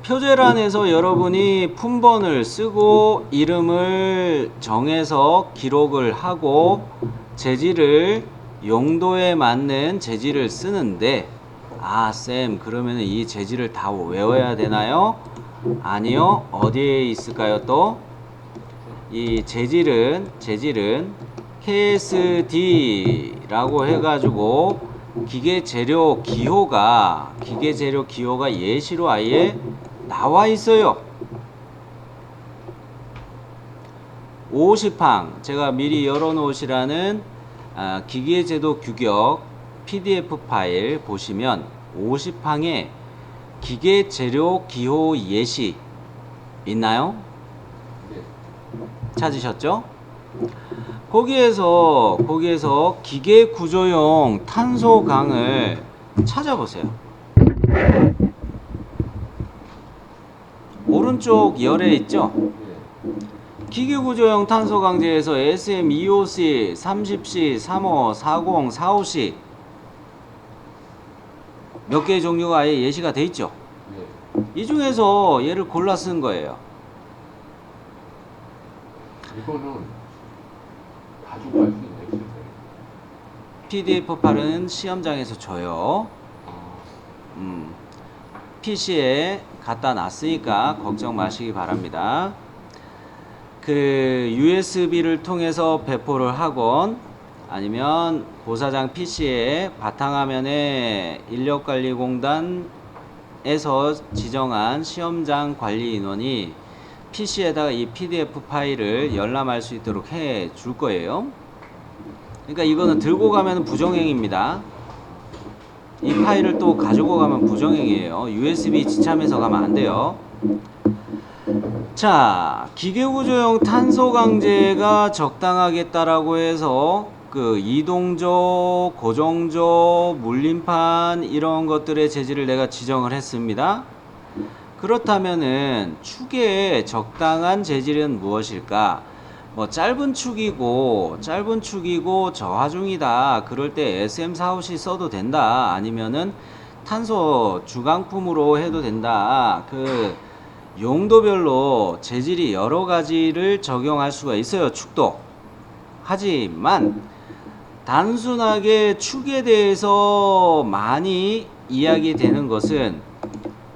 표제란에서 여러분이 품번을 쓰고 이름을 정해서 기록을 하고 재질을 용도에 맞는 재질을 쓰는데, 아, 쌤, 그러면 이 재질을 다 외워야 되나요? 아니요. 어디에 있을까요? 또 이 재질은 KSD라고 해가지고 기계재료 기호가 예시로 아예 나와 있어요. 50항 제가 미리 열어놓으시라는 기계제도 규격 PDF 파일 보시면 50항에 기계재료 기호 예시 있나요? 찾으셨죠? 거기에서 기계구조용 탄소강을 찾아보세요. 오른쪽 열에 있죠? 기계구조용 탄소강제에서 SM2OC, 30C, 35, 40, 45C 몇 개의 종류가 아예 예시가 돼 있죠? 이 중에서 얘를 골라 쓴 거예요. 이거는 가지고 갈 수 있는 엑셀 PDF 파일은 시험장에서 줘요. PC에 갖다 놨으니까 걱정 마시기 바랍니다. 그 USB를 통해서 배포를 하건 아니면 고사장 PC에 바탕화면에 인력관리공단에서 지정한 시험장 관리 인원이 PC에다가 이 PDF 파일을 열람할 수 있도록 해 줄 거예요. 그러니까 이거는 들고 가면 부정행입니다. 이 파일을 또 가지고 가면 부정행이에요. USB 지참해서 가면 안 돼요. 자, 기계구조용 탄소강제가 적당하겠다라고 해서 그 이동조, 고정조, 물림판 이런 것들의 재질을 내가 지정을 했습니다. 그렇다면은 축의 적당한 재질은 무엇일까? 뭐 짧은 축이고 저하중이다. 그럴 때 SM45C 써도 된다. 아니면은 탄소 주강품으로 해도 된다. 그 용도별로 재질이 여러 가지를 적용할 수가 있어요. 축도. 하지만 단순하게 축에 대해서 많이 이야기되는 것은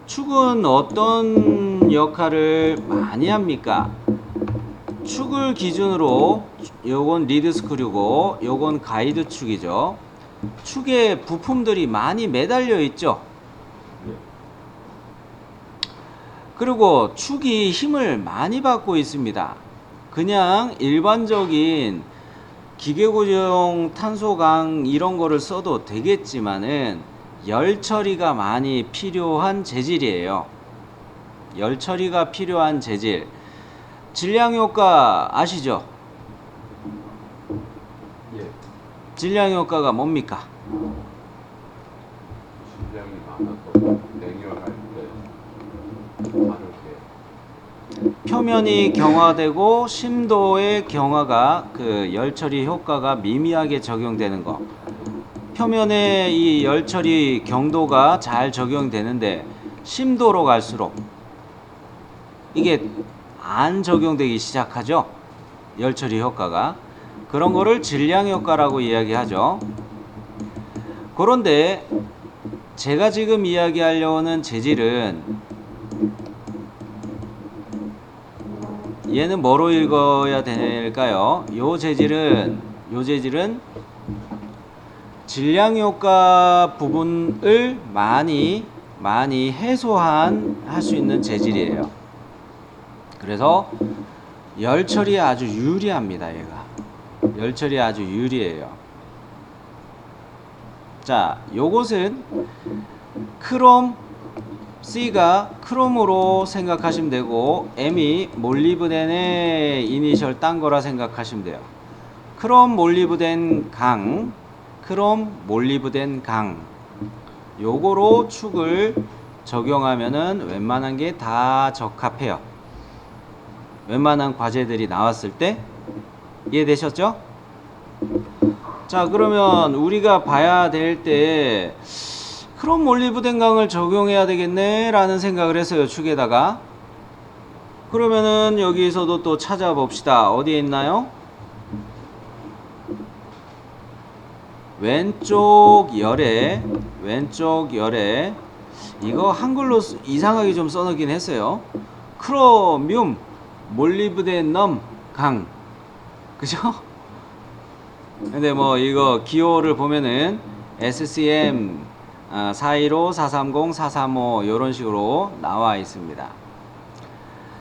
축은 어떤 역할을 많이 합니까? 축을 기준으로 요건 리드 스크류고 요건 가이드 축이죠. 축에 부품들이 많이 매달려 있죠. 그리고 축이 힘을 많이 받고 있습니다. 그냥 일반적인 기계구조용 탄소강 이런 거를 써도 되겠지만은 열 처리가 많이 필요한 재질이에요. 열 처리가 필요한 재질. 질량 효과 아시죠? 예. 질량 효과가 뭡니까? 질량이 많아서 냉열할 때 바르게 표면이 경화되고 심도의 경화가 그 열 처리 효과가 미미하게 적용되는 거. 표면에 이 열 처리 경도가 잘 적용되는데 심도로 갈수록 이게 안 적용되기 시작하죠. 열 처리 효과가. 그런 거를 질량 효과라고 이야기하죠. 그런데 제가 지금 이야기하려는 재질은 얘는 뭐로 읽어야 될까요? 요 재질은 질량 효과 부분을 많이 할 수 있는 재질이에요. 그래서 열 처리에 아주 유리합니다. 얘가 열 처리에 아주 유리해요. 자, 요것은 크롬 C가 크롬으로 생각하시면 되고 M이 몰리브덴의 이니셜 딴 거라 생각하시면 돼요. 크롬 몰리브덴 강 요거로 축을 적용하면은 웬만한 게 다 적합해요. 웬만한 과제들이 나왔을 때 이해되셨죠? 자, 그러면 우리가 봐야 될 때 크롬 몰리브덴강을 적용해야 되겠네 라는 생각을 했어요. 축에다가. 그러면은 여기에서도 또 찾아봅시다. 어디에 있나요? 왼쪽 열에 이거 한글로 이상하게 좀 써놓긴 했어요. 크로뮴 몰리브데넘 강, 그죠? 근데 뭐 이거 기호를 보면은 SCM 415, 430, 435 이런 식으로 나와 있습니다.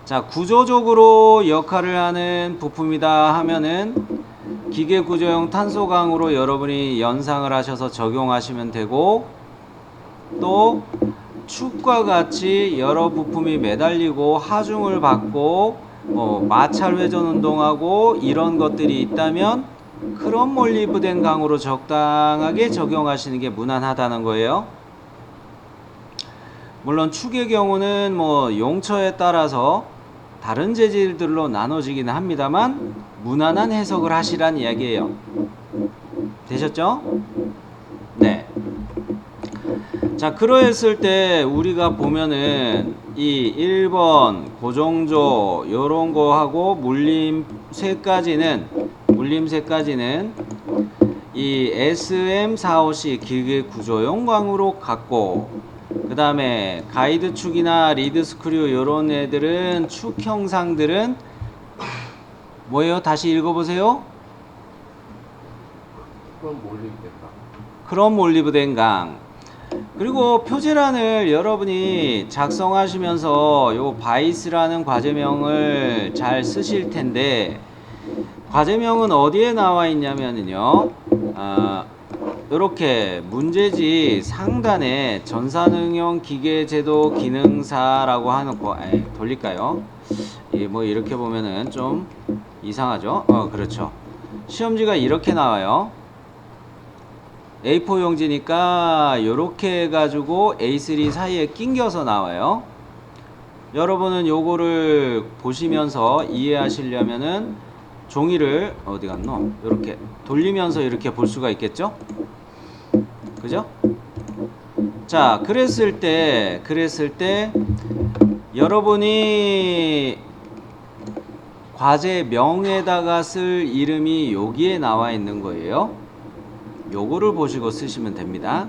자, 구조적으로 역할을 하는 부품이다 하면은 기계구조용 탄소강으로 여러분이 연상을 하셔서 적용하시면 되고, 또 축과 같이 여러 부품이 매달리고 하중을 받고 마찰 회전 운동하고 이런 것들이 있다면 크롬 몰리브덴 강으로 적당하게 적용하시는 게 무난하다는 거예요. 물론 축의 경우는 뭐 용처에 따라서 다른 재질들로 나눠지긴 합니다만 무난한 해석을 하시란 이야기예요. 되셨죠? 네. 자, 그러했을 때 우리가 보면은 이 1번 고정조 요런 거 하고 물림쇠까지는 이 SM45C 기계구조용 광으로 갖고, 그 다음에 가이드 축이나 리드 스크류 요런 애들은 축 형상들은 뭐예요? 다시 읽어보세요. 그럼 몰리브덴강. 크롬 몰리브덴 강. 그리고 표제란을 여러분이 작성하시면서 요 바이스라는 과제명을 잘 쓰실 텐데, 과제명은 어디에 나와 있냐면요, 이렇게 문제지 상단에 전산응용 기계제도 기능사라고 하는 거, 돌릴까요? 뭐 이렇게 보면은 좀 이상하죠? 그렇죠. 시험지가 이렇게 나와요. A4 용지니까 이렇게 해가지고 A3 사이에 낑겨서 나와요. 여러분은 요거를 보시면서 이해하시려면은 종이를 어디 갔노? 이렇게 돌리면서 이렇게 볼 수가 있겠죠? 그죠? 자, 그랬을 때 여러분이 과제명에다가 쓸 이름이 여기에 나와 있는 거예요. 요거를 보시고 쓰시면 됩니다.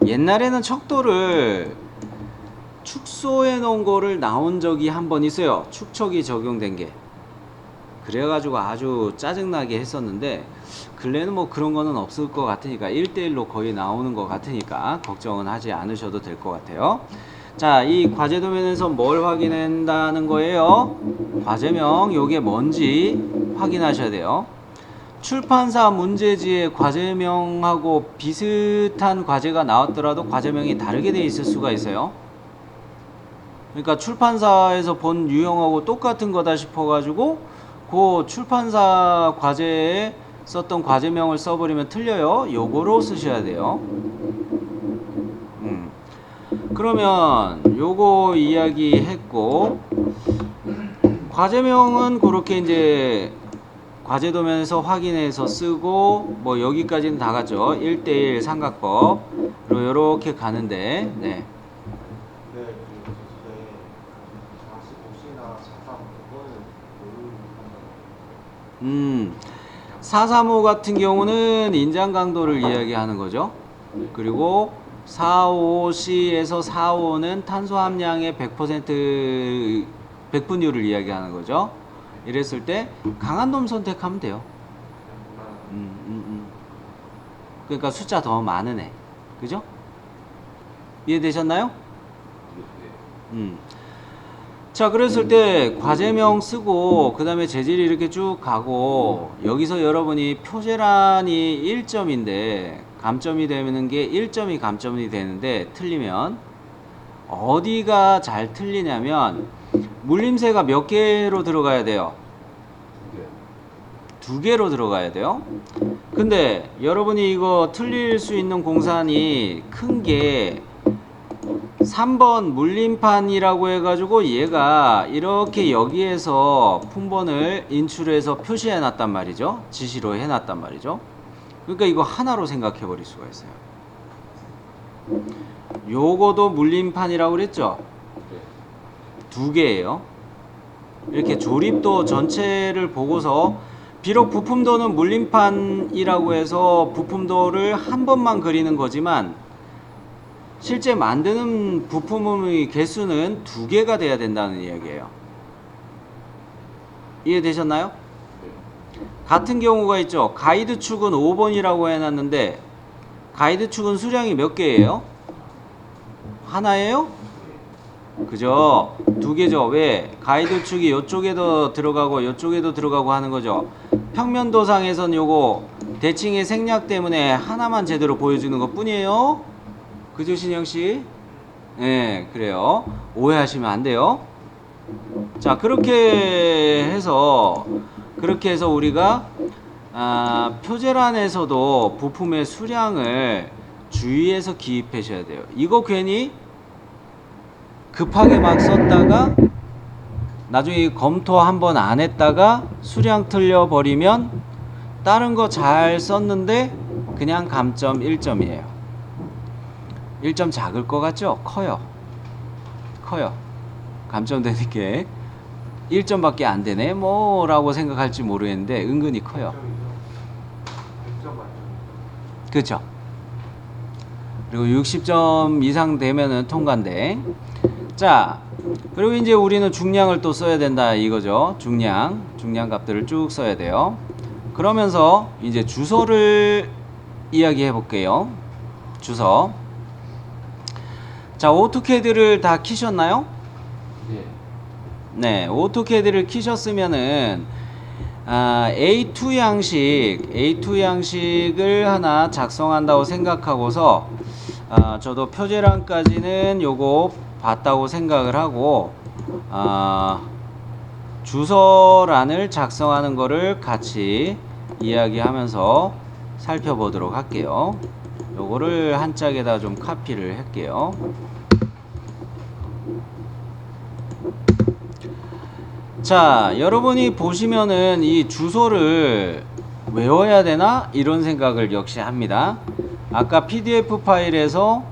옛날에는 척도를 축소해 놓은 거를 나온 적이 한 번 있어요. 축척이 적용된 게. 그래가지고 아주 짜증나게 했었는데, 근래는 뭐 그런 거는 없을 것 같으니까 1대1로 거의 나오는 것 같으니까 걱정은 하지 않으셔도 될 것 같아요. 자, 이 과제 도면에서 뭘 확인한다는 거예요? 과제명 요게 뭔지 확인하셔야 돼요. 출판사 문제지에 과제명하고 비슷한 과제가 나왔더라도 과제명이 다르게 되어 있을 수가 있어요. 그러니까 출판사에서 본 유형하고 똑같은 거다 싶어가지고 그 출판사 과제에 썼던 과제명을 써버리면 틀려요. 요거로 쓰셔야 돼요. 그러면 요거 이야기했고, 과제명은 그렇게 이제 과제 도면에서 확인해서 쓰고, 뭐 여기까지는 다 갔죠. 1대1 삼각법으로 요렇게 가는데, 네. 그 제시대 45C나 435는 435 같은 경우는 인장 강도를 이야기하는 거죠. 그리고 45C에서 45는 탄소 함량의 100% 백분율을 이야기하는 거죠. 이랬을 때 강한 놈 선택하면 돼요. 그러니까 숫자 더 많은 애. 그죠? 이해되셨나요? 자, 그랬을 때 과제명 쓰고 그 다음에 재질이 이렇게 쭉 가고, 여기서 여러분이 표제란이 1점인데 감점이 되는 게 1점이 감점이 되는데, 틀리면 어디가 잘 틀리냐면 물림새가 몇 개로 들어가야 돼요? 두 개로 들어가야 돼요. 근데 여러분이 이거 틀릴 수 있는 공산이 큰 게 3번 물림판이라고 해가지고 얘가 이렇게 여기에서 품번을 인출해서 표시해 놨단 말이죠. 지시로 해 놨단 말이죠. 그러니까 이거 하나로 생각해 버릴 수가 있어요. 요거도 물림판이라고 그랬죠? 네. 두 개예요. 이렇게 조립도 전체를 보고서 비록 부품도는 물림판이라고 해서 부품도를 한 번만 그리는 거지만 실제 만드는 부품의 개수는 두 개가 돼야 된다는 이야기예요. 이해되셨나요? 네. 같은 경우가 있죠. 가이드 축은 5번이라고 해놨는데 가이드 축은 수량이 몇 개예요? 하나예요? 그죠? 두 개죠. 왜? 가이드 축이 이쪽에도 들어가고 이쪽에도 들어가고 하는 거죠. 평면도상에선 요거 대칭의 생략 때문에 하나만 제대로 보여주는 것 뿐이에요. 그죠, 신영씨? 네, 그래요. 오해하시면 안 돼요. 자, 그렇게 해서 우리가 표제란에서도 부품의 수량을 주의해서 기입하셔야 돼요. 이거 괜히 급하게 막 썼다가 나중에 검토 한번 안 했다가 수량 틀려 버리면 다른 거 잘 썼는데 그냥 감점 1점이에요. 1점 작을 것 같죠? 커요. 감점 되는 게 1점밖에 안 되네 뭐라고 생각할지 모르겠는데 은근히 커요. 100점 만점. 그렇죠. 그리고 60점 이상 되면은 통과인데, 자, 그리고 이제 우리는 중량을 또 써야 된다 이거죠. 중량 값들을 쭉 써야 돼요. 그러면서 이제 주소를 이야기해 볼게요. 주소. 자, 오토캐드를 다 키셨나요? 네. 네, 오토캐드를 키셨으면은 A2 양식을 하나 작성한다고 생각하고서 저도 표제란까지는 요거 봤다고 생각을 하고 주소란을 작성하는 거를 같이 이야기하면서 살펴보도록 할게요. 요거를 한 짝에다 좀 카피를 할게요. 자, 여러분이 보시면은 이 주소를 외워야 되나? 이런 생각을 역시 합니다. 아까 PDF 파일에서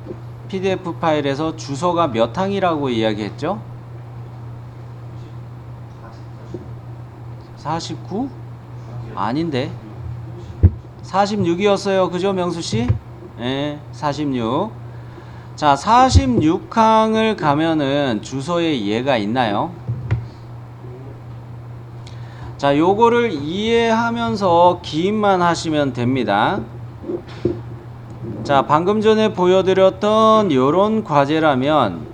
주소가 몇 항이라고 이야기했죠? 49? 아닌데 46이었어요. 그죠, 명수씨? 네, 46. 자, 46항을 가면은 주소에 얘가 있나요? 자, 요거를 이해하면서 기입만 하시면 됩니다. 자, 방금 전에 보여드렸던 요런 과제라면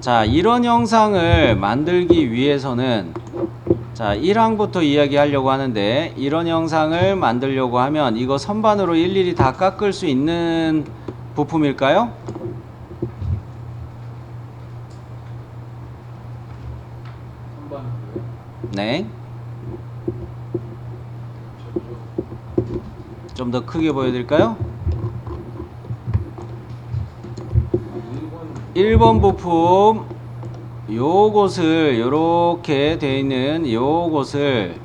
자, 이런 영상을 만들기 위해서는 자, 1항부터 이야기하려고 하는데 이런 영상을 만들려고 하면 이거 선반으로 일일이 다 깎을 수 있는 부품일까요? 네. 좀 더 크게 보여드릴까요? 1번 부품 요곳을 요렇게 되어 있는 요곳을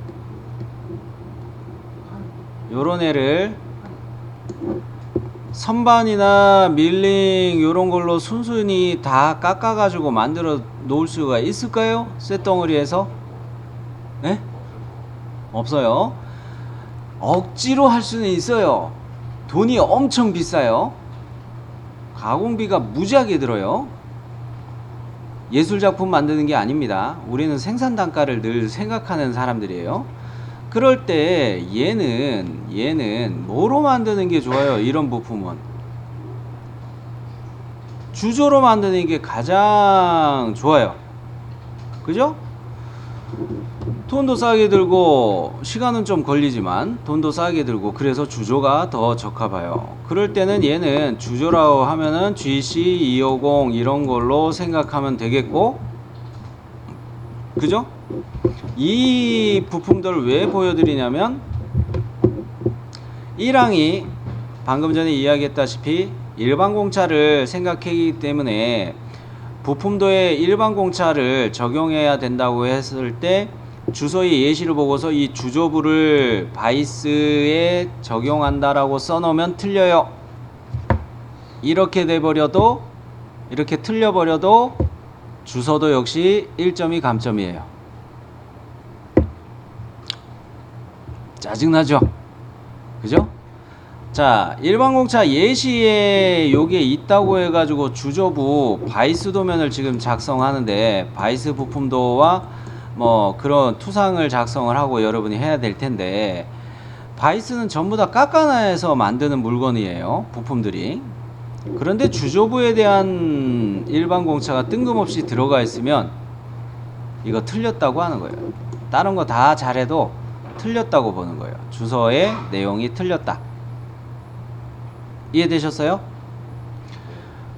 요런 애를 선반이나 밀링 요런 걸로 순순히 다 깎아 가지고 만들어 놓을 수가 있을까요? 쇳덩어리에서? 네? 없어요. 억지로 할 수는 있어요. 돈이 엄청 비싸요. 가공비가 무지하게 들어요. 예술작품 만드는 게 아닙니다. 우리는 생산 단가를 늘 생각하는 사람들이에요. 그럴 때 얘는 뭐로 만드는 게 좋아요? 이런 부품은 주조로 만드는 게 가장 좋아요. 그죠? 돈도 싸게 들고 시간은 좀 걸리지만 돈도 싸게 들고 그래서 주조가 더 적합해요. 그럴 때는 얘는 주조라고 하면은 GC250 이런 걸로 생각하면 되겠고, 그죠? 이 부품들을 왜 보여드리냐면 1항이 방금 전에 이야기했다시피 일반 공차를 생각하기 때문에 부품도에 일반 공차를 적용해야 된다고 했을 때 주소의 예시를 보고서 이 주조부를 바이스에 적용한다라고 써놓으면 틀려요. 이렇게 돼버려도, 이렇게 틀려버려도 주소도 역시 1점이 감점이에요. 짜증나죠? 그죠? 자, 일반공차 예시에 요게 있다고 해가지고 주조부 바이스 도면을 지금 작성하는데, 바이스 부품도와 뭐 그런 투상을 작성을 하고 여러분이 해야 될 텐데, 바이스는 전부 다 깎아내서 만드는 물건이에요, 부품들이. 그런데 주조부에 대한 일반 공차가 뜬금없이 들어가 있으면 이거 틀렸다고 하는 거예요. 다른 거 다 잘해도 틀렸다고 보는 거예요. 주소의 내용이 틀렸다. 이해되셨어요?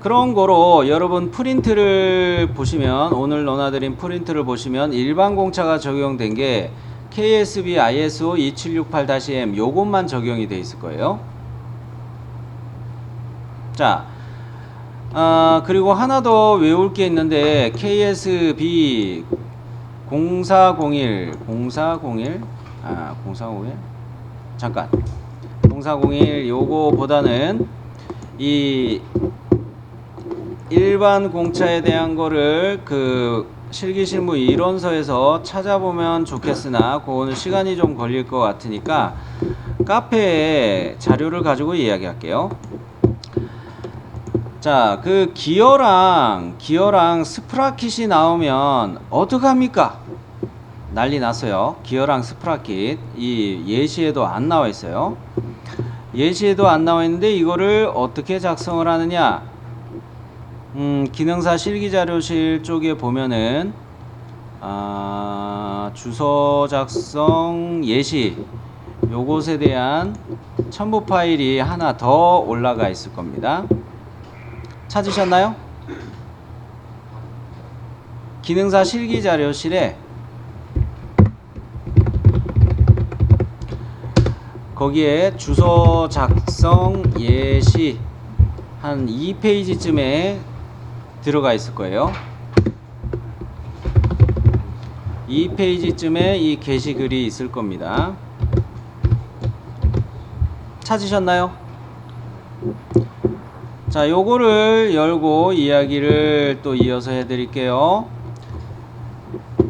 그런 거로 여러분 프린트를 보시면, 오늘 논하드린 프린트를 보시면 일반 공차가 적용된 게 KSB ISO 2768-M 요것만 적용이 돼 있을 거예요. 자, 그리고 하나 더 외울 게 있는데, KSB 0401 잠깐, 0401 요거보다는 이 일반 공차에 대한 거를 그 실기실무 이론서에서 찾아보면 좋겠으나 그거는 시간이 좀 걸릴 것 같으니까 카페에 자료를 가지고 이야기할게요. 자, 그 기어랑 스프라킷이 나오면 어떡합니까? 난리 났어요. 기어랑 스프라킷 이 예시에도 안 나와 있어요. 예시에도 안 나와 있는데 이거를 어떻게 작성을 하느냐? 기능사 실기자료실 쪽에 보면은 주소 작성 예시 요것에 대한 첨부 파일이 하나 더 올라가 있을 겁니다. 찾으셨나요? 기능사 실기자료실에 거기에 주소 작성 예시 한 2페이지쯤에 들어가 있을 거예요. 2페이지쯤에 이 게시글이 있을 겁니다. 찾으셨나요? 자, 요거를 열고 이야기를 또 이어서 해드릴게요.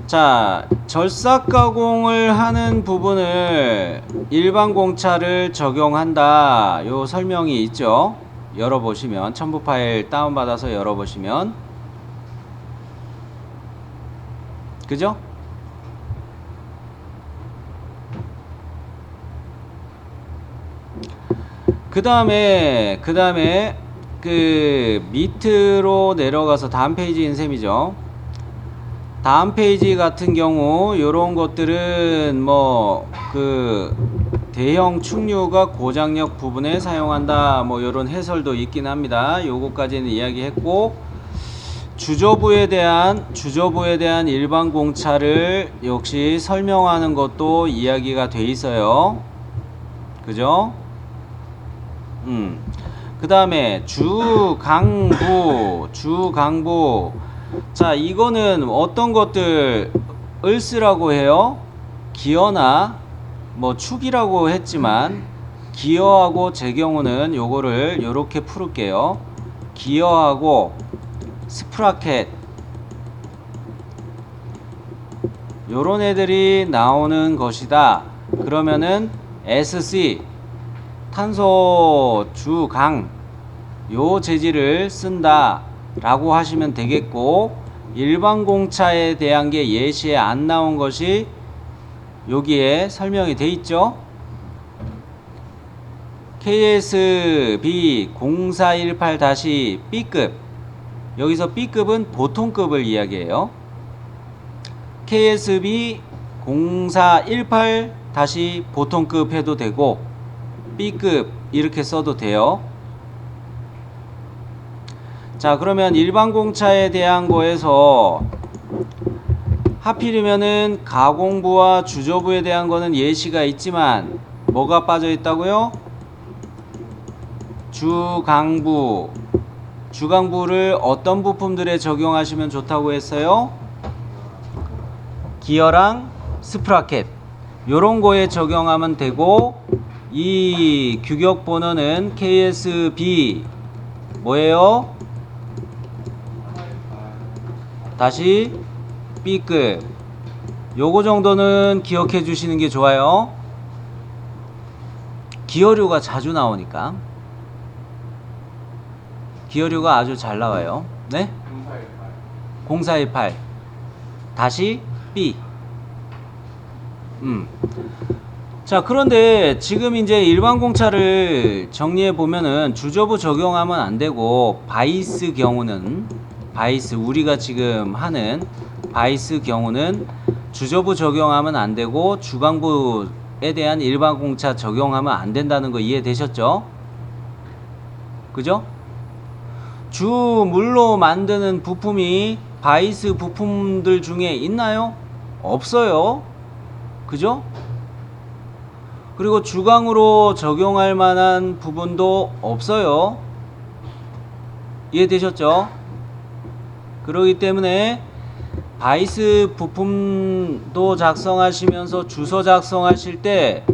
자, 절삭 가공을 하는 부분을 일반 공차를 적용한다. 요 설명이 있죠. 열어보시면, 첨부 파일 다운받아서 열어보시면, 그죠? 그 다음에 그 밑으로 내려가서 다음 페이지인 셈이죠. 다음 페이지 같은 경우 요런 것들은 뭐 그 대형 충류가 고장력 부분에 사용한다, 뭐 요런 해설도 있긴 합니다. 요거까지는 이야기했고, 주조부에 대한 일반 공차를 역시 설명하는 것도 이야기가 돼 있어요. 그죠? 그 다음에 주강부. 자, 이거는 어떤 것들을 쓰라고 해요? 기어나 뭐 축이라고 했지만, 기어하고 제 경우는 요거를 요렇게 풀을게요. 기어하고 스프라켓 요런 애들이 나오는 것이다. 그러면은 SC 탄소 주강 요 재질을 쓴다 라고 하시면 되겠고, 일반 공차에 대한 게 예시에 안 나온 것이 여기에 설명이 돼 있죠. KSB 0418-B급, 여기서 B급은 보통급을 이야기해요. KSB 0418-보통급 해도 되고 B급 이렇게 써도 돼요. 자, 그러면 일반 공차에 대한 거에서 하필이면은 가공부와 주조부에 대한 거는 예시가 있지만 뭐가 빠져 있다고요? 주강부를 어떤 부품들에 적용하시면 좋다고 했어요? 기어랑 스프라켓 요런 거에 적용하면 되고, 이 규격 번호는 KSB 뭐예요? 다시 B급. 요거 정도는 기억해 주시는 게 좋아요. 기어류가 자주 나오니까. 기어류가 아주 잘 나와요. 네? 0418 다시 B. 자, 그런데 지금 이제 일반 공차를 정리해 보면은 주저부 적용하면 안 되고, 바이스 경우는, 바이스 우리가 지금 하는 바이스 경우는 주저부 적용하면 안 되고 주강부에 대한 일반 공차 적용하면 안 된다는 거 이해되셨죠? 그죠? 주물로 만드는 부품이 바이스 부품들 중에 있나요? 없어요. 그죠? 그리고 주강으로 적용할 만한 부분도 없어요. 이해되셨죠? 그렇기 때문에 바이스 부품도 작성하시면서 주소 작성하실 때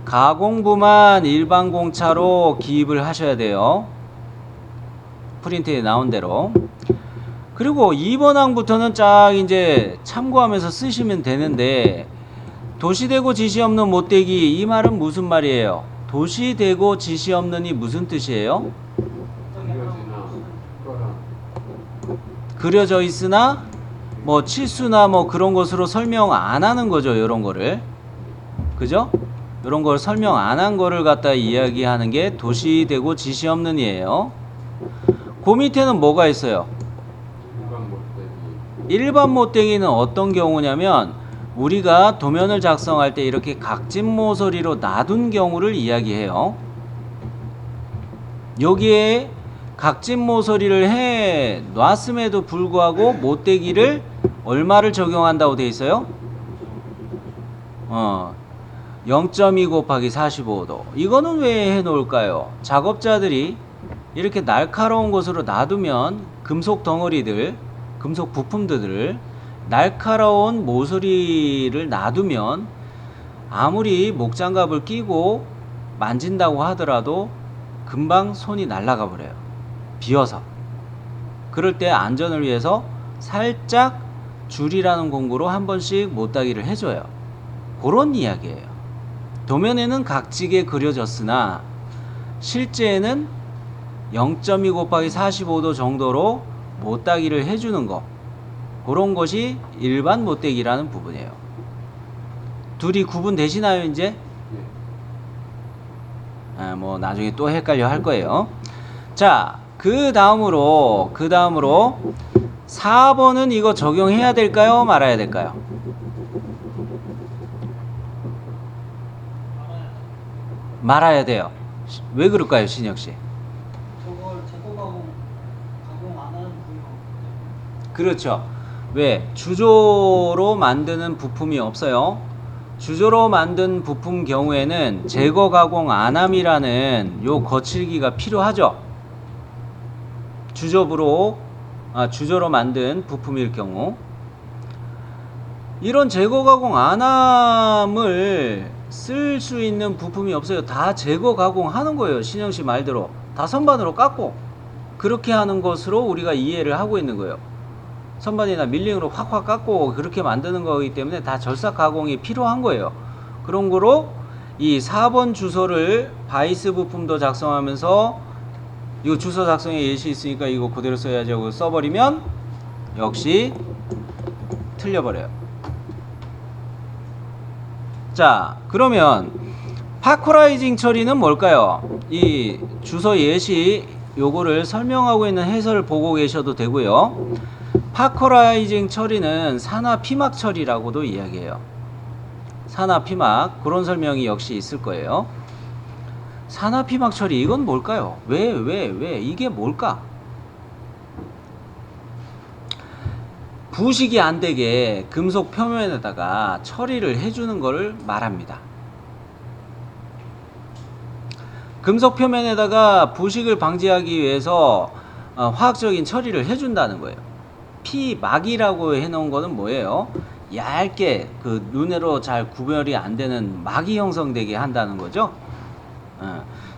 가공부만 일반 공차로 기입을 하셔야 돼요. 프린트에 나온 대로. 그리고 2번 항부터는 쫙 이제 참고하면서 쓰시면 되는데, 도시되고 지시 없는 못되기, 이 말은 무슨 말이에요? 도시되고 지시 없는이 무슨 뜻이에요? 그려져 있으나 뭐 치수나 뭐 그런 것으로 설명 안 하는 거죠. 요런 거를. 그죠? 요런 걸 설명 안 한 거를 갖다 이야기하는 게 도시되고 지시 없는이에요. 그 밑에는 뭐가 있어요? 일반 못되기는 어떤 경우냐면, 우리가 도면을 작성할 때 이렇게 각진 모서리로 놔둔 경우를 이야기해요. 여기에 각진 모서리를 해 놨음에도 불구하고 못되기를 얼마를 적용한다고 돼 있어요? 0.2 곱하기 45도. 이거는 왜 해 놓을까요? 작업자들이 이렇게 날카로운 곳으로 놔두면 금속 덩어리들, 금속 부품들을 날카로운 모서리를 놔두면 아무리 목장갑을 끼고 만진다고 하더라도 금방 손이 날아가 버려요. 비어서. 그럴 때 안전을 위해서 살짝 줄이라는 공구로 한 번씩 못따기를 해줘요. 그런 이야기예요. 도면에는 각지게 그려졌으나 실제에는 0.2 곱하기 45도 정도로 못따기를 해주는 거, 그런 것이 일반 못대기라는 부분이에요. 둘이 구분되시나요 이제? 뭐 나중에 또 헷갈려 할 거예요. 자, 그 다음으로 4번은 이거 적용해야 될까요? 말아야 될까요? 말아야 돼요. 왜 그럴까요, 신혁씨? 저걸 제거 가공 안 하는 부위가 그렇죠. 왜? 주조로 만드는 부품이 없어요. 주조로 만든 부품 경우에는 제거 가공 안함이라는 요 거칠기가 필요하죠. 주조로 만든 부품일 경우, 이런 제거 가공 안함을 쓸 수 있는 부품이 없어요. 다 제거 가공하는 거예요. 신영씨 말대로 다 선반으로 깎고 그렇게 하는 것으로 우리가 이해를 하고 있는 거예요. 선반이나 밀링으로 확확 깎고 그렇게 만드는 거기 때문에 다 절삭 가공이 필요한 거예요. 그런 거로 이 4번 주소를 바이스 부품도 작성하면서, 이거 주소 작성에 예시 있으니까 이거 그대로 써야지 하고 써버리면 역시 틀려버려요. 자, 그러면 파커라이징 처리는 뭘까요? 이 주소 예시 요거를 설명하고 있는 해설을 보고 계셔도 되고요. 파커라이징 처리는 산화 피막 처리라고도 이야기해요. 산화 피막, 그런 설명이 역시 있을 거예요. 산화 피막 처리, 이건 뭘까요? 왜 이게 뭘까? 부식이 안 되게 금속 표면에다가 처리를 해주는 것을 말합니다. 금속 표면에다가 부식을 방지하기 위해서 화학적인 처리를 해준다는 거예요. 피막이라고 해놓은 거는 뭐예요? 얇게 그 눈으로 잘 구별이 안 되는 막이 형성되게 한다는 거죠.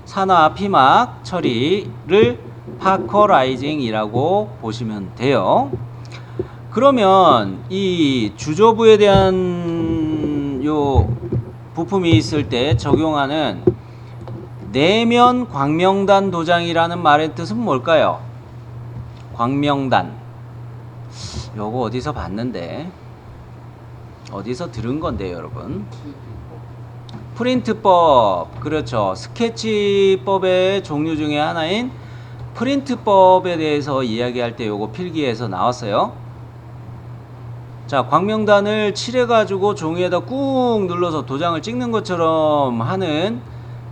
산화 피막 처리를 파커라이징이라고 보시면 돼요. 그러면 이 주조부에 대한 요 부품이 있을 때 적용하는 내면 광명단 도장이라는 말의 뜻은 뭘까요? 광명단. 요거 어디서 봤는데, 어디서 들은 건데 여러분. 프린트법. 그렇죠. 스케치법의 종류 중에 하나인 프린트법에 대해서 이야기할 때 요거 필기에서 나왔어요. 자, 광명단을 칠해 가지고 종이에다 꾹 눌러서 도장을 찍는 것처럼 하는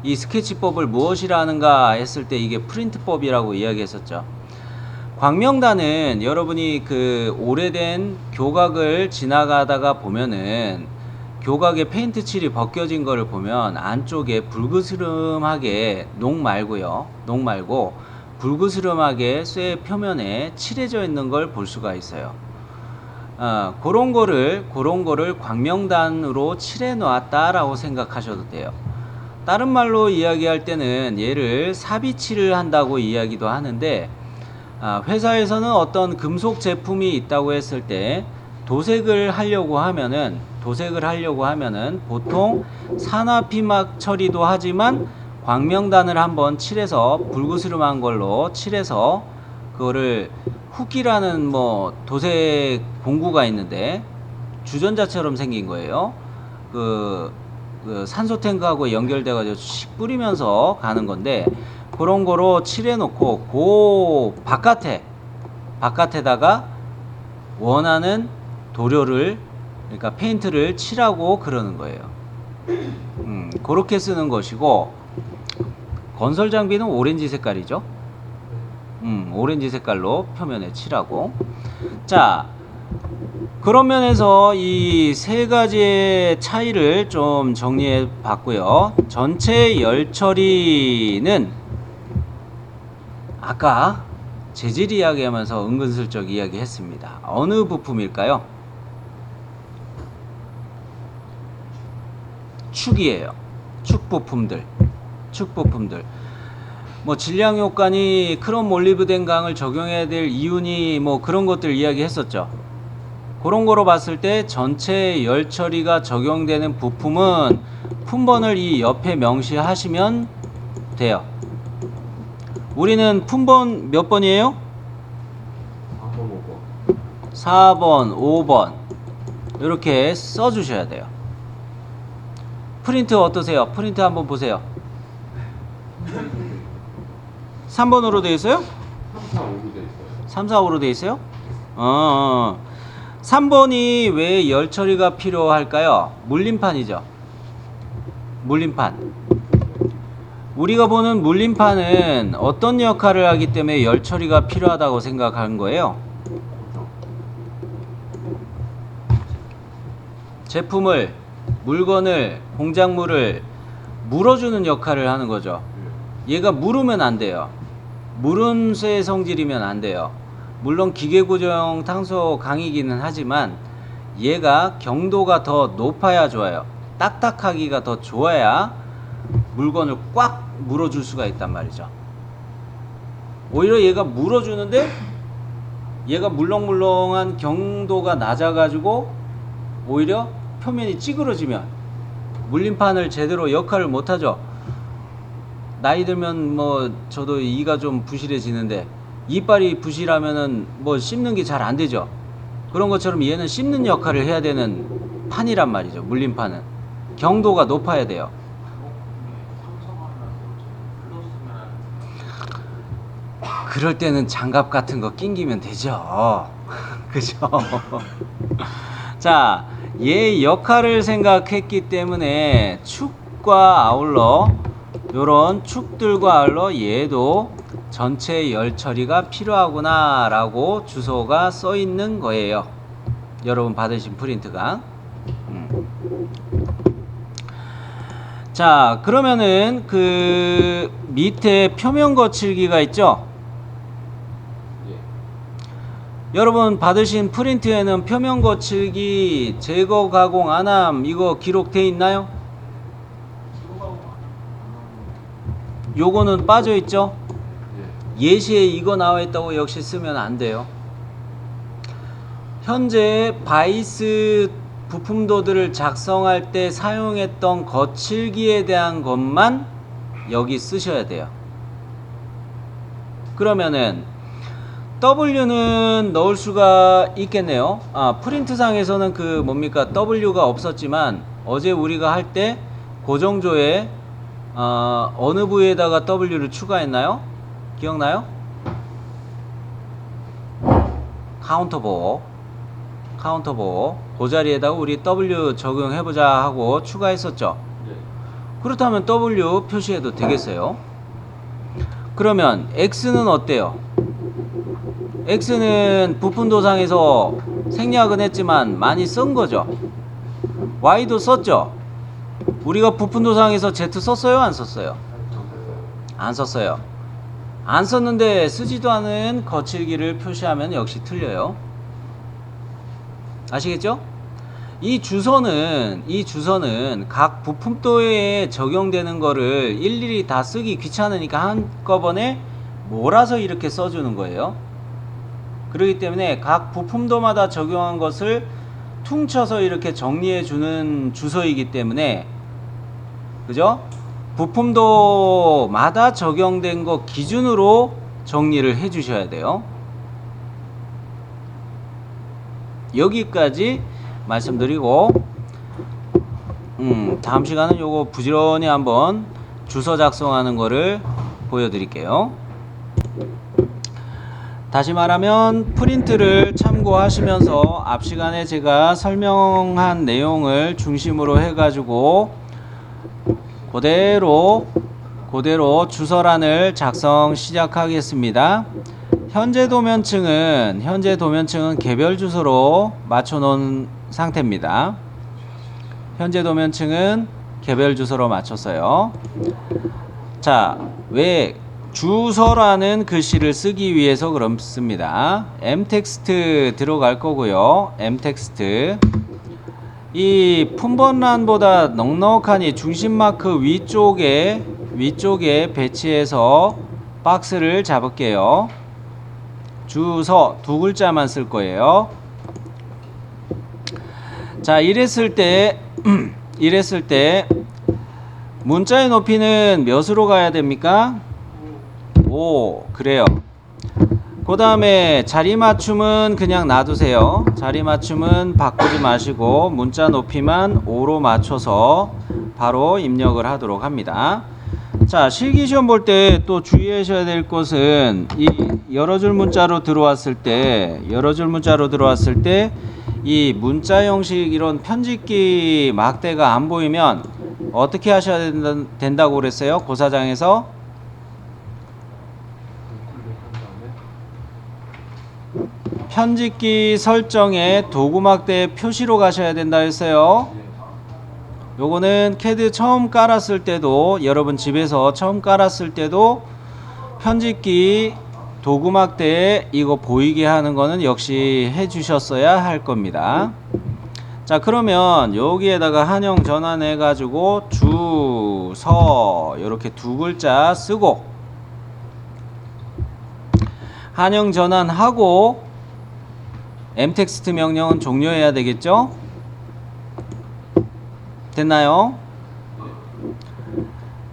이 스케치법을 무엇이라 하는가 했을 때 이게 프린트법이라고 이야기했었죠. 광명단은 여러분이 그 오래된 교각을 지나가다가 보면은 교각에 페인트 칠이 벗겨진 거를 보면 안쪽에 불그스름하게 녹 말고 불그스름하게 쇠 표면에 칠해져 있는 걸 볼 수가 있어요. 그런 거를 광명단으로 칠해 놨다라고 생각하셔도 돼요. 다른 말로 이야기할 때는 얘를 삽입칠을 한다고 이야기도 하는데, 회사에서는 어떤 금속 제품이 있다고 했을 때 도색을 하려고 하면은 보통 산화피막 처리도 하지만 광명단을 한번 칠해서 불그스름한 걸로 칠해서 그거를 훅이라는 뭐 도색 공구가 있는데 주전자처럼 생긴 거예요. 그 산소 탱크하고 연결돼 가지고 씩 뿌리면서 가는 건데, 그런 거로 칠해 놓고 바깥에다가 원하는 도료를, 그러니까 페인트를 칠하고 그러는 거예요. 그렇게 쓰는 것이고, 건설 장비는 오렌지 색깔이죠. 오렌지 색깔로 표면에 칠하고. 자, 그런 면에서 이 세 가지의 차이를 좀 정리해 봤고요. 전체 열 처리는 아까 재질 이야기하면서 은근슬쩍 이야기했습니다. 어느 부품일까요? 축이에요. 축 부품들. 뭐 질량 효과니 크롬 몰리브덴 강을 적용해야 될 이유니 뭐 그런 것들 이야기했었죠. 그런 거로 봤을 때 전체 열 처리가 적용되는 부품은 품번을 이 옆에 명시하시면 돼요. 우리는 품번 몇 번이에요? 4번, 5번 이렇게 써주셔야 돼요. 프린트 어떠세요? 프린트 한번 보세요. 3번으로 되어 있어요? 3, 4, 5로 되어 있어요? 3번이 왜 열 처리가 필요할까요? 물림판이죠. 물림판. 우리가 보는 물림판은 어떤 역할을 하기 때문에 열 처리가 필요하다고 생각한 거예요? 제품을, 물건을, 공작물을 물어주는 역할을 하는 거죠. 얘가 무르면 안 돼요. 무른 쇠 성질이면 안 돼요. 물론 기계구조형 탄소 강이기는 하지만 얘가 경도가 더 높아야 좋아요. 딱딱하기가 더 좋아야 물건을 꽉 물어줄 수가 있단 말이죠. 오히려 얘가 물어주는데 얘가 물렁물렁한 경도가 낮아가지고 오히려 표면이 찌그러지면 물림판을 제대로 역할을 못하죠. 나이 들면 뭐 저도 이가 좀 부실해지는데 이빨이 부실하면은 뭐 씹는 게 잘 안 되죠. 그런 것처럼 얘는 씹는 역할을 해야 되는 판이란 말이죠. 물림판은 경도가 높아야 돼요. 그럴 때는 장갑 같은 거 낑기면 되죠. 그죠? 자, 얘 역할을 생각했기 때문에 축과 아울러 요런 축들과 아울러 얘도 전체 열 처리가 필요하구나 라고 주소가 써 있는 거예요. 여러분 받으신 프린트가. 자, 그러면은 그 밑에 표면 거칠기가 있죠. 여러분 받으신 프린트에는 표면 거칠기 제거 가공 안함 이거 기록돼 있나요? 제거 가공 요거는 빠져 있죠? 예. 예시에 이거 나와 있다고 역시 쓰면 안 돼요. 현재 바이스 부품도들을 작성할 때 사용했던 거칠기에 대한 것만 여기 쓰셔야 돼요. 그러면은 W는 넣을 수가 있겠네요. 프린트상에서는 그 뭡니까 W가 없었지만 어제 우리가 할 때 고정조에 어느 부위에다가 W를 추가했나요? 기억나요? 카운터보 그 자리에다가 우리 W 적용해보자 하고 추가했었죠. 예. 그렇다면 W 표시해도 되겠어요. 그러면 X는 어때요? X는 부품도상에서 생략은 했지만 많이 쓴 거죠. Y도 썼죠. 우리가 부품도상에서 Z 썼어요? 안 썼어요? 안 썼어요. 안 썼는데 쓰지도 않은 거칠기를 표시하면 역시 틀려요. 아시겠죠? 이 주소는 각 부품도에 적용되는 거를 일일이 다 쓰기 귀찮으니까 한꺼번에 몰아서 이렇게 써주는 거예요. 그렇기 때문에 각 부품도마다 적용한 것을 퉁쳐서 이렇게 정리해 주는 주소이기 때문에, 그죠? 부품도마다 적용된 거 기준으로 정리를 해 주셔야 돼요. 여기까지 말씀드리고 다음 시간은 요거 부지런히 한번 주소 작성하는 거를 보여드릴게요. 다시 말하면 프린트를 참고하시면서 앞 시간에 제가 설명한 내용을 중심으로 해가지고 그대로 주소란을 작성 시작하겠습니다. 현재 도면층은 개별 주소로 맞춰 놓은 상태입니다. 현재 도면층은 개별 주소로 맞췄어요. 자, 왜 주소라는 글씨를 쓰기 위해서 그렇습니다. m텍스트 들어갈 거고요. m텍스트. 이 품번란보다 넉넉하니 중심 마크 위쪽에 배치해서 박스를 잡을게요. 주소 두 글자만 쓸 거예요. 자, 이랬을 때 문자의 높이는 몇으로 가야 됩니까? 5. 그래요. 그 다음에 자리 맞춤은 그냥 놔두세요. 자리 맞춤은 바꾸지 마시고 문자 높이만 5로 맞춰서 바로 입력을 하도록 합니다. 자, 실기시험 볼 때 또 주의하셔야 될 것은 이 여러 줄 문자로 들어왔을 때 이 문자 형식 이런 편집기 막대가 안 보이면 어떻게 하셔야 된다고 그랬어요? 고사장에서 편집기 설정에 도구막대 표시로 가셔야 된다 했어요. 요거는 CAD 처음 깔았을 때도, 여러분 집에서 처음 깔았을 때도 편집기 도구막대에 이거 보이게 하는 거는 역시 해 주셨어야 할 겁니다. 자, 그러면 여기에다가 한영 전환해 가지고 주서 이렇게 두 글자 쓰고 한영 전환하고 m텍스트 명령은 종료해야 되겠죠? 됐나요?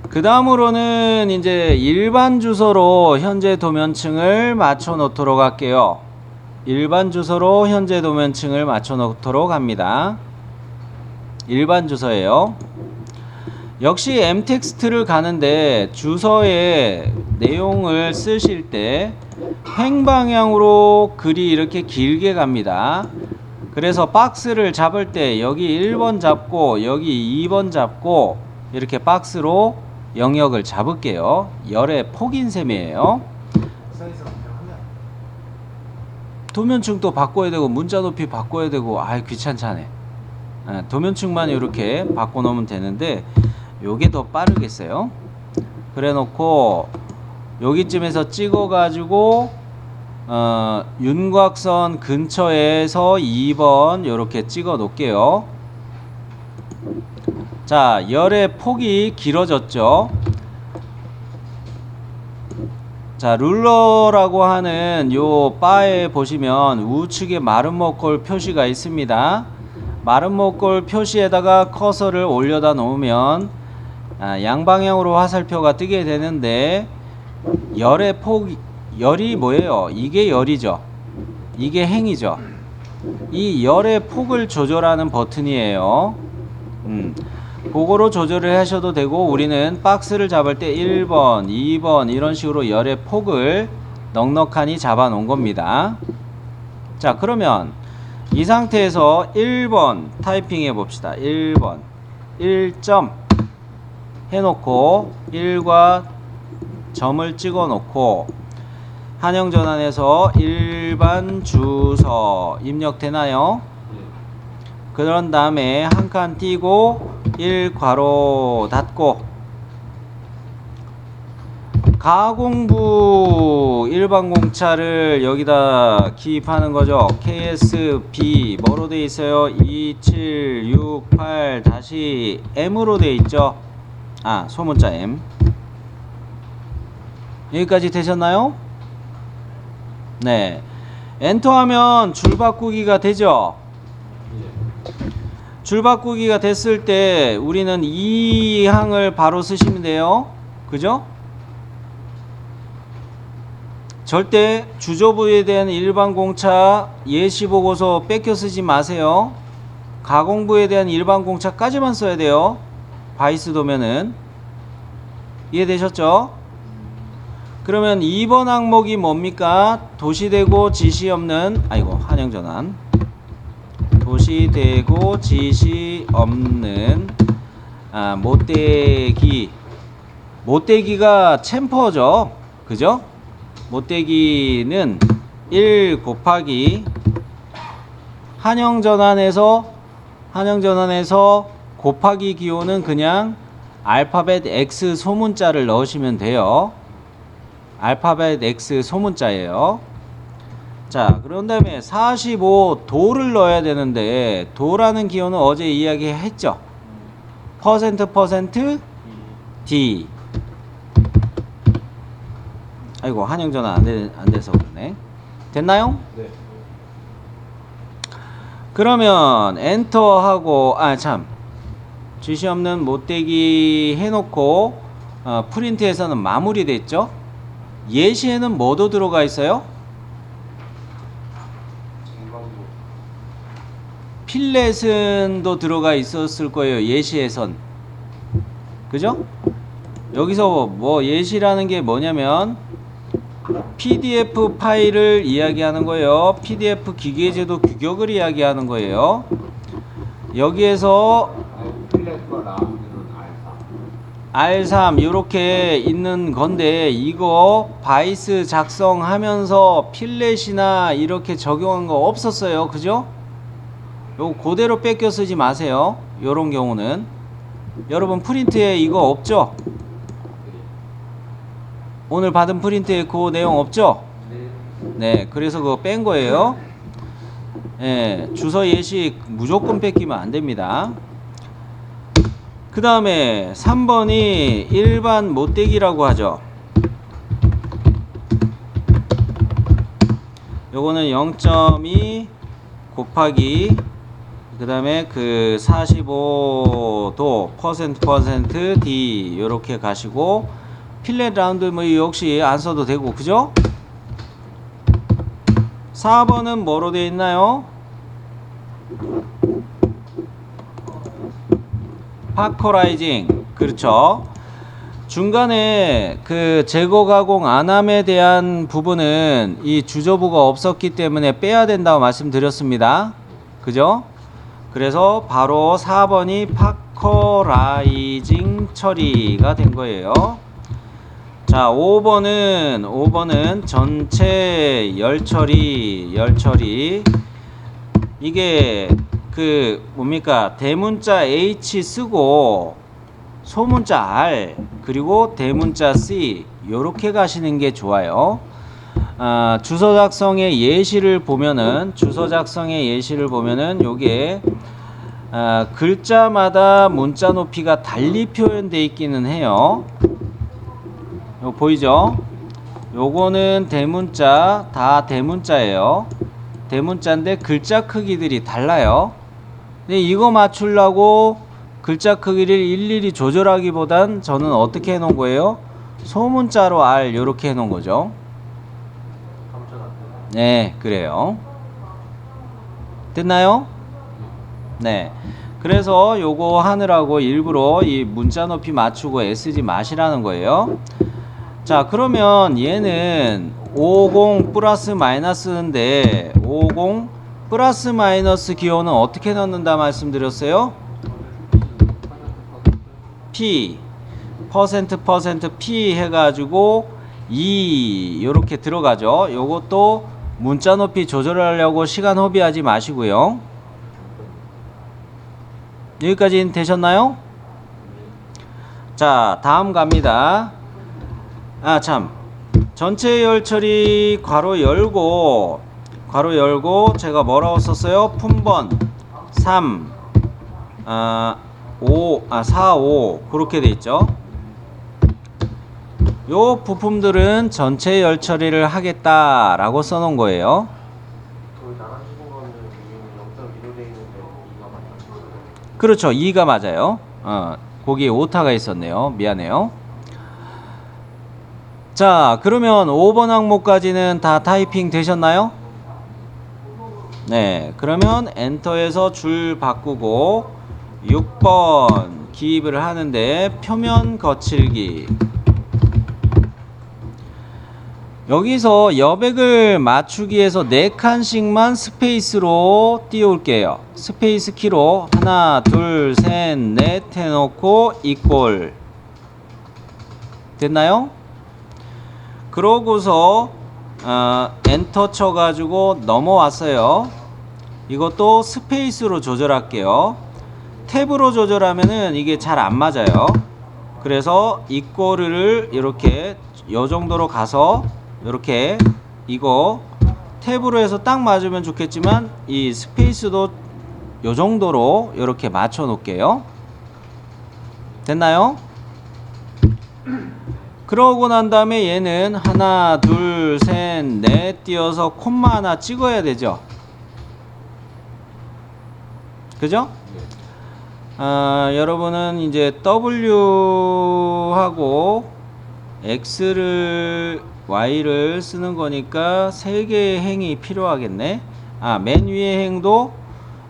그 다음으로는 이제 일반 주소로 현재 도면층을 맞춰 놓도록 할게요. 일반 주소로 현재 도면층을 맞춰 놓도록 합니다. 일반 주소예요. 역시 m텍스트를 가는데 주소의 내용을 쓰실 때 횡방향으로 글이 이렇게 길게 갑니다. 그래서 박스를 잡을 때 여기 1번 잡고 여기 2번 잡고 이렇게 박스로 영역을 잡을게요. 열의 폭인 셈이에요. 도면층도 바꿔야 되고 문자 높이 바꿔야 되고 귀찮잖아요. 도면층만 이렇게 바꿔 놓으면 되는데 요게 더 빠르겠어요. 그래 놓고 여기쯤에서 찍어 가지고 윤곽선 근처에서 2번 이렇게 찍어 놓을게요. 자, 열의 폭이 길어졌죠. 자, 룰러라고 하는 요 바에 보시면 우측에 마른 목골 표시가 있습니다. 마른 목골 표시에다가 커서를 올려다 놓으면 양방향으로 화살표가 뜨게 되는데, 열의 폭, 열이 뭐예요? 이게 열이죠. 이게 행이죠. 이 열의 폭을 조절하는 버튼이에요. 그거로 조절을 하셔도 되고, 우리는 박스를 잡을 때 1번, 2번 이런 식으로 열의 폭을 넉넉하니 잡아 놓은 겁니다. 자, 그러면 이 상태에서 1번 타이핑 해 봅시다. 1번 1점 해놓고 1과 점을 찍어 놓고 한영전환에서 일반 주소 입력되나요? 그런 다음에 한 칸 띄고 1괄호 닫고, 가공부 일반 공차를 여기다 기입하는 거죠. KSB 뭐로 돼 있어요? 2768-M으로 돼 있죠. 소문자 M. 여기까지 되셨나요? 네. 엔터하면 줄 바꾸기가 되죠. 줄 바꾸기가 됐을 때 우리는 이 항을 바로 쓰시면 돼요. 그죠? 절대 주조부에 대한 일반 공차 예시 보고서 뺏겨 쓰지 마세요. 가공부에 대한 일반 공차까지만 써야 돼요. 바이스 도면은. 이해되셨죠? 그러면 2번 항목이 뭡니까? 도시되고 지시 없는, 한영전환. 도시되고 지시 없는 못대기. 못대기가 챔퍼죠. 그죠? 못대기는 1 곱하기 한영전환에서 곱하기 기호는 그냥 알파벳 X 소문자를 넣으시면 돼요. 알파벳 X 소문자예요. 자, 그런 다음에 45도를 넣어야 되는데, 도라는 기호는 어제 이야기했죠. %% D. 한영전환 안 돼서 그러네. 됐나요? 네. 그러면 엔터하고 지시 없는 못대기 해놓고 프린트에서는 마무리 됐죠. 예시에는 뭐도 들어가 있어요? 필렛은도 들어가 있었을 거예요. 예시에선. 그죠? 여기서 뭐 예시라는 게 뭐냐면 PDF 파일을 이야기하는 거예요. PDF 기계제도 규격을 이야기하는 거예요. 여기에서 R3 이렇게 있는 건데, 이거 바이스 작성하면서 필렛이나 이렇게 적용한 거 없었어요. 그죠? 요거 그대로 뺏겨 쓰지 마세요. 요런 경우는. 여러분 프린트에 이거 없죠? 오늘 받은 프린트에 그 내용 없죠? 네, 그래서 그거 뺀 거예요. 네, 주소 예시 무조건 뺏기면 안 됩니다. 그 다음에 3번이 일반 못대기라고 하죠. 요거는 0.2 곱하기 그 다음에 그 45도 %% D 요렇게 가시고, 필렛 라운드 뭐 역시 안 써도 되고, 그죠? 4번은 뭐로 되어 있나요? 파커라이징. 그렇죠. 중간에 그 제거 가공 안함에 대한 부분은 이 주저부가 없었기 때문에 빼야 된다고 말씀드렸습니다. 그죠? 그래서 바로 4번이 파커라이징 처리가 된 거예요. 자, 5번은 전체 열 처리. 이게 그 뭡니까? 대문자 H 쓰고 소문자 R 그리고 대문자 C 요렇게 가시는 게 좋아요. 주소 작성의 예시를 보면은 요게 글자마다 문자 높이가 달리 표현되어 있기는 해요. 요 보이죠? 요거는 대문자, 다 대문자예요. 대문자인데 글자 크기들이 달라요. 근데 이거 맞추려고 글자 크기를 일일이 조절하기보단 저는 어떻게 해놓은 거예요? 소문자로 R 요렇게 해놓은 거죠. 네, 그래요. 됐나요? 네. 그래서 요거 하느라고 일부러 이 문자 높이 맞추고 애쓰지 마시라는 거예요. 자, 그러면 얘는 50 플러스 마이너스인데 50 플러스 마이너스 기호는 어떻게 넣는다 말씀드렸어요? P 퍼센트 P 해가지고 2 요렇게 들어가죠. 요것도 문자 높이 조절하려고 시간 허비하지 마시고요. 여기까지 되셨나요? 자, 다음 갑니다. 전체 열처리 괄호 열고 제가 뭐라고 썼어요? 품번 3 4, 5 그렇게 돼 있죠. 요 부품들은 전체 열 처리를 하겠다라고 써놓은 거예요. 그렇죠. 2가 맞아요. 거기에 오타가 있었네요. 미안해요. 자, 그러면 5번 항목까지는 다 타이핑 되셨나요? 네, 그러면 엔터에서 줄 바꾸고 6번 기입을 하는데 표면 거칠기. 여기서 여백을 맞추기 위해서 4칸씩만 스페이스로 띄울게요. 스페이스 키로 하나, 둘, 셋, 넷 해놓고 이꼴. 됐나요? 그러고서 엔터 쳐가지고 넘어왔어요. 이것도 스페이스로 조절할게요. 탭으로 조절하면은 이게 잘 안 맞아요. 그래서 이꼴을 이렇게 요 정도로 가서 이렇게 이거 탭으로 해서 딱 맞으면 좋겠지만 이 스페이스도 요 정도로 이렇게 맞춰 놓을게요. 됐나요? 그러고 난 다음에 얘는 하나, 둘, 셋, 넷 띄어서 콤마 하나 찍어야 되죠. 그죠? 여러분은 이제 W하고 X를 Y를 쓰는 거니까 3개의 행이 필요하겠네. 맨 위의 행도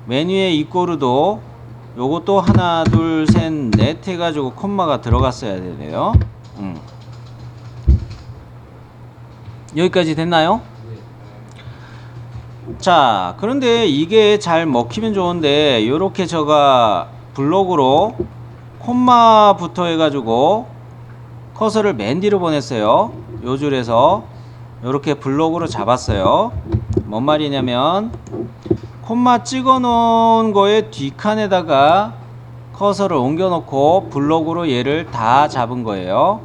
맨 위에 이꼬르도 요것도 하나, 둘, 셋, 넷 해가지고 콤마가 들어갔어야 되네요. 여기까지 됐나요? 자, 그런데 이게 잘 먹히면 좋은데 요렇게 제가 블록으로 콤마부터 해가지고 커서를 맨 뒤로 보냈어요. 요 줄에서 요렇게 블록으로 잡았어요. 뭔 말이냐면 콤마 찍어 놓은 거에 뒷칸에다가 커서를 옮겨 놓고 블록으로 얘를 다 잡은 거예요.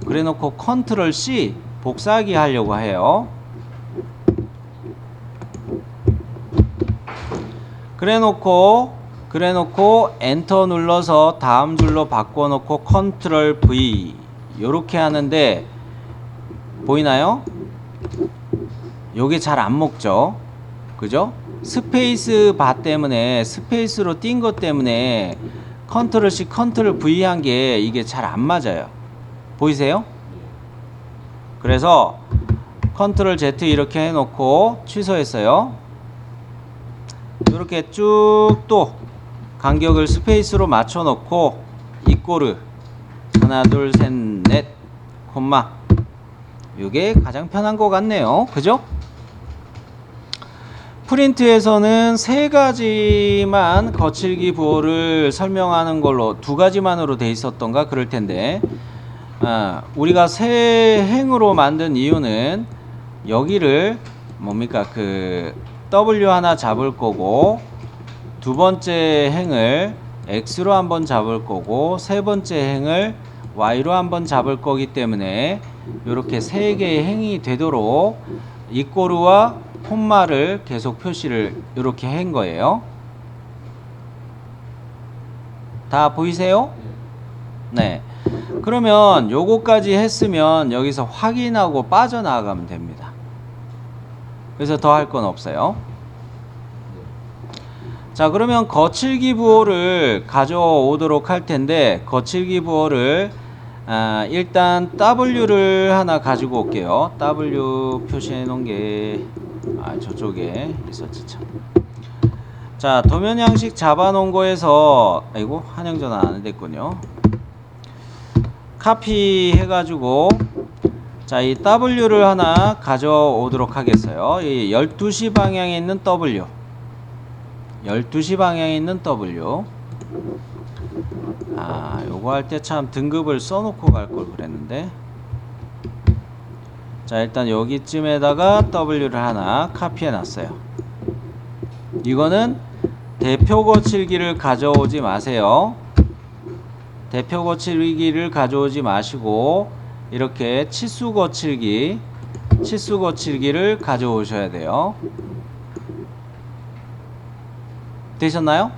그래 놓고 컨트롤 C 복사하기 하려고 해요. 그래 놓고 엔터 눌러서 다음 줄로 바꿔 놓고 컨트롤 V 요렇게 하는데 보이나요? 요게 잘 안 먹죠. 그죠? 스페이스 바 때문에 스페이스로 띈 것 때문에 컨트롤 C 컨트롤 V 한 게 이게 잘 안 맞아요. 보이세요? 그래서 컨트롤 Z 이렇게 해놓고 취소했어요. 이렇게 쭉 또 간격을 스페이스로 맞춰 놓고 이꼬르 하나, 둘, 셋, 넷 콤마 이게 가장 편한 것 같네요. 그죠? 프린트에서는 3가지만 거칠기 부호를 설명하는 걸로 2가지만으로 돼 있었던가 그럴 텐데 우리가 새 행으로 만든 이유는 여기를 뭡니까 그 W 하나 잡을 거고 두 번째 행을 X로 한번 잡을 거고 세 번째 행을 Y로 한번 잡을 거기 때문에 이렇게 세 개의 행이 되도록 이꼬르와 콤마를 계속 표시를 이렇게 한 거예요. 다 보이세요? 네. 그러면 요거까지 했으면 여기서 확인하고 빠져나가면 됩니다. 그래서 더 할 건 없어요. 자, 그러면 거칠기 부호를 가져오도록 할 텐데, 거칠기 부호를 일단 W를 하나 가지고 올게요. W 표시해 놓은 게 저쪽에 있었지 참. 자, 도면 양식 잡아 놓은 거에서 아이고 한영전 안 됐군요. 카피 해가지고 자, 이 W를 하나 가져오도록 하겠어요. 이 12시 방향에 있는 W, 12시 방향에 있는 W. 요거 할 때 참 등급을 써놓고 갈 걸 그랬는데. 자, 일단 여기쯤에다가 W를 하나 카피해 놨어요. 이거는 대표 거칠기를 가져오지 마세요. 대표 거칠기를 가져오지 마시고 이렇게 치수 거칠기를 가져오셔야 돼요. 되셨나요?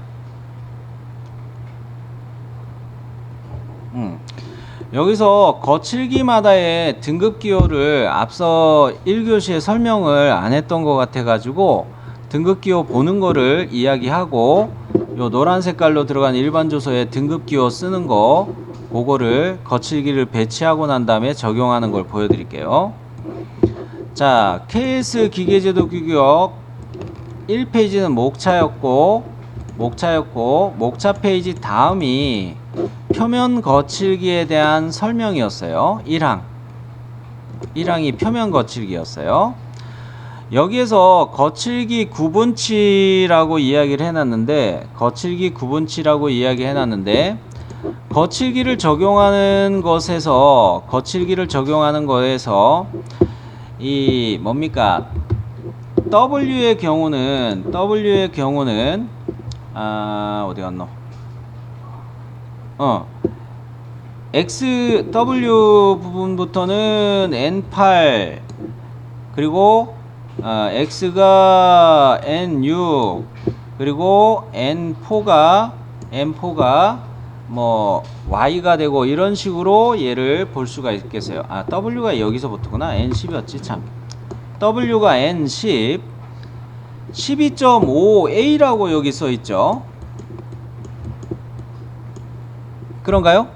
여기서 거칠기마다의 등급 기호를 앞서 1교시에 설명을 안 했던 것 같아 가지고 등급 기호 보는 거를 이야기하고 요 노란 색깔로 들어간 일반 조서에 등급 기호 쓰는 거 그거를 거칠기를 배치하고 난 다음에 적용하는 걸 보여드릴게요. 자, KS 기계제도 규격 1페이지는 목차였고 목차 페이지 다음이 표면 거칠기에 대한 설명이었어요. 1항이 표면 거칠기였어요. 여기에서 거칠기 구분치라고 이야기를 해놨는데 거칠기를 적용하는 거에서 이 뭡니까? W의 경우는 어디 갔노? XW 부분부터는 N8 그리고 X가 N6 그리고 N4가 뭐 Y가 되고 이런 식으로 얘를 볼 수가 있겠어요. W가 여기서부터구나. N10이었지 참. W가 N10 12.5A라고 여기 써 있죠. 그런가요?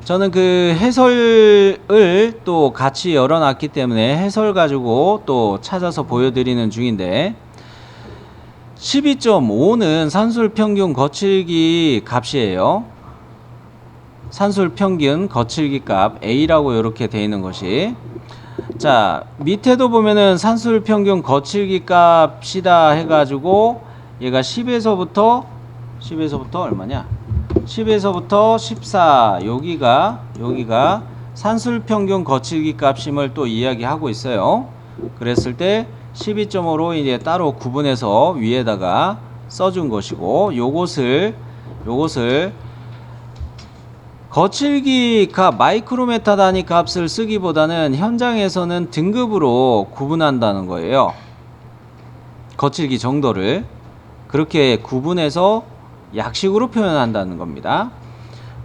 저는 그 해설을 또 같이 열어놨기 때문에 해설 가지고 또 찾아서 보여드리는 중인데 12.5는 산술평균 거칠기 값이에요. 산술평균 거칠기 값 A라고 이렇게 되어 있는 것이. 자, 밑에도 보면은 산술평균 거칠기 값이다 해가지고 얘가 10에서부터 얼마냐? 10에서부터 14 여기가 산술평균 거칠기 값임을 또 이야기하고 있어요. 그랬을 때 12.5로 이제 따로 구분해서 위에다가 써준 것이고 요것을 거칠기 값 마이크로메타 단위 값을 쓰기보다는 현장에서는 등급으로 구분한다는 거예요. 거칠기 정도를 그렇게 구분해서 약식으로 표현한다는 겁니다.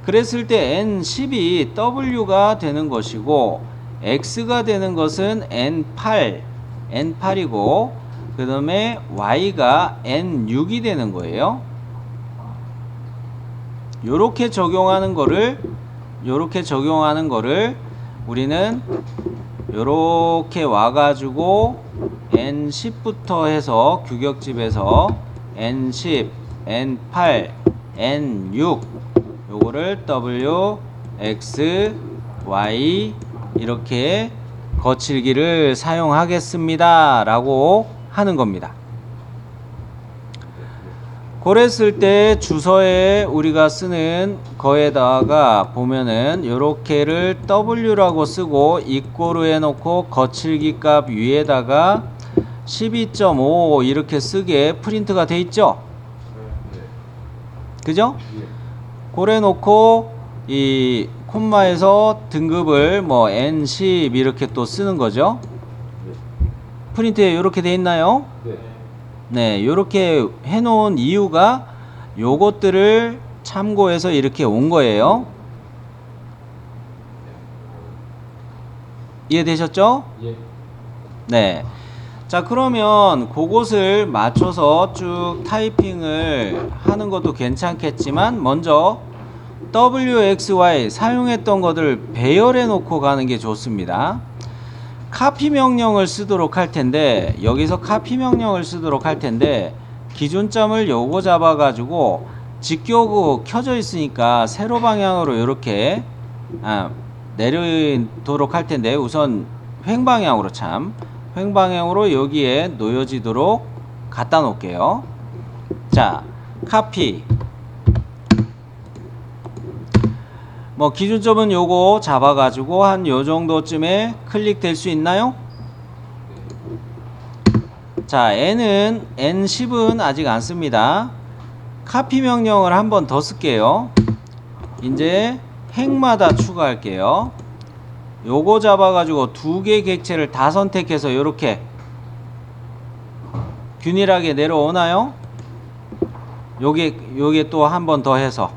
그랬을 때 N10이 W가 되는 것이고 X가 되는 것은 N8이고 그 다음에 Y가 N6이 되는 거예요. 요렇게 적용하는 거를 우리는 요렇게 와가지고 N10부터 해서 규격집에서 N10, N8, N6 요거를 W, X, Y 이렇게 거칠기를 사용하겠습니다 라고 하는 겁니다. 그랬을 때 주서에 우리가 쓰는 거에다가 보면은 요렇게를 W라고 쓰고 이꼬르 해놓고 거칠기 값 위에다가 12.5 이렇게 쓰게 프린트가 돼 있죠. 그죠? 그래 놓고 이 콤마에서 등급을 뭐 N10 이렇게 또 쓰는 거죠. 프린트에 이렇게 돼 있나요? 네. 네, 이렇게 해놓은 이유가 요것들을 참고해서 이렇게 온 거예요. 이해되셨죠? 예. 네. 자, 그러면 그것을 맞춰서 쭉 타이핑을 하는 것도 괜찮겠지만 먼저 WXY 사용했던 것을 배열해 놓고 가는 게 좋습니다. 카피 명령을 쓰도록 할 텐데 여기서 카피 명령을 쓰도록 할 텐데 기준점을 요거 잡아 가지고 직교구 켜져 있으니까 세로 방향으로 이렇게 내리도록 할 텐데 우선 횡방향으로 횡방향으로 여기에 놓여지도록 갖다 놓을게요. 자, 카피 뭐 기준점은 요거 잡아가지고 한 요 정도쯤에 클릭될 수 있나요? 자, N10은 아직 안 씁니다. 카피 명령을 한 번 더 쓸게요. 이제 행마다 추가할게요. 요거 잡아가지고 두 개 객체를 다 선택해서 요렇게 균일하게 내려오나요? 요게 또 한 번 더 해서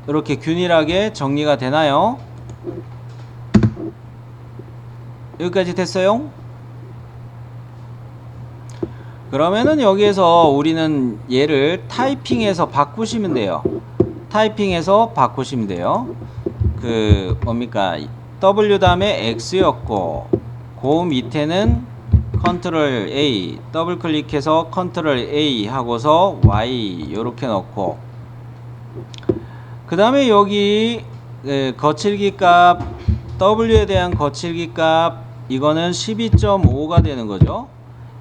이렇게 균일하게 정리가 되나요? 여기까지 됐어요? 그러면은 여기에서 우리는 얘를 타이핑해서 바꾸시면 돼요. 타이핑해서 바꾸시면 돼요. 그 뭡니까? W 다음에 X였고 그 밑에는 컨트롤 A 더블 클릭해서 컨트롤 A 하고서 Y 요렇게 넣고 그 다음에 여기 거칠기 값 W에 대한 거칠기 값 이거는 12.5가 되는 거죠.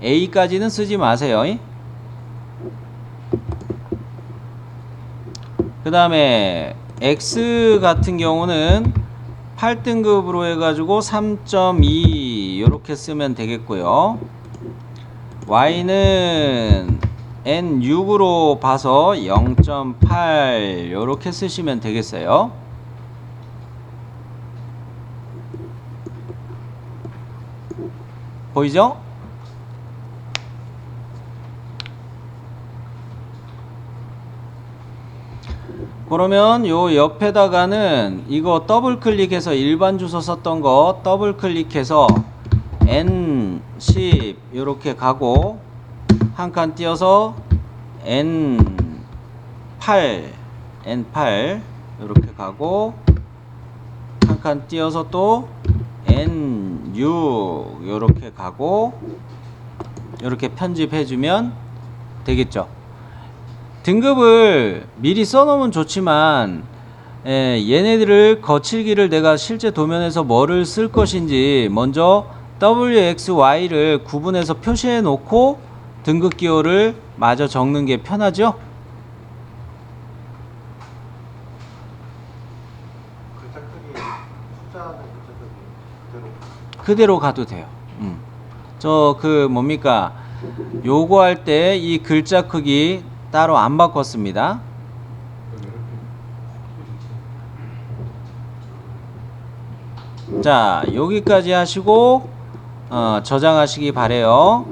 A까지는 쓰지 마세요. 그 다음에 X 같은 경우는 8등급으로 해가지고 3.2 이렇게 쓰면 되겠고요. Y는 N6으로 봐서 0.8 이렇게 쓰시면 되겠어요. 보이죠? 그러면 요 옆에다가는 이거 더블 클릭해서 일반 주소 썼던 거 더블 클릭해서 N10 이렇게 가고 한 칸 띄어서 N8 이렇게 가고 한 칸 띄어서 또 N6 이렇게 가고 이렇게 편집해 주면 되겠죠. 등급을 미리 써놓으면 좋지만 얘네들을 거칠기를 내가 실제 도면에서 뭐를 쓸 것인지 먼저 WXY를 구분해서 표시해 놓고 등급 기호를 마저 적는 게 편하죠? 글자 크기 숫자는 글자 크기 그대로 가도 돼요. 저 그 뭡니까 요거 할 때 이 글자 크기 따로 안 바꿨습니다. 자, 여기까지 하시고 저장하시기 바래요.